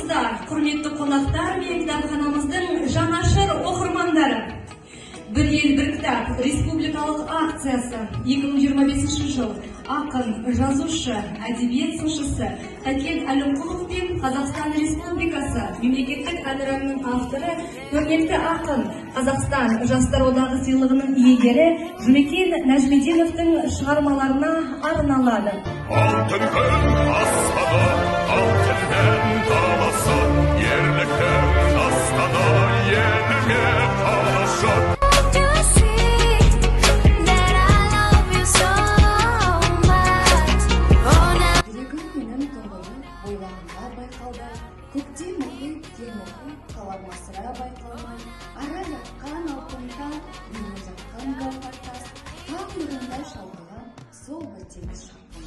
Армысыздар, құрметті қонақтар мен кітапханамыздың жанашыр оқырмандары. Бір ел бір кітап республикалық акциясы 2025 жыл ақын, жазушы, әдебиет сыншысы Тәкен Әлімқұлов пен Қазақстан Республикасы Мемлекеттік әнұранның авторы, көрнекті ақын, Қазақстан Жастар одағы сыйлығының иегері Жұмекен Нәжімеденовтың шығармаларына арналады. Алтын күн аспаны, алтынмен таласы, ерліктің астана еліңе қалашы. Көктем мұхит, кең мұхит, қалармасыра байқалмай, ара жатқан алтынға, үйіне жатқан гауһартас, таң нұрында шалқыған сол бір теңіз шалқын.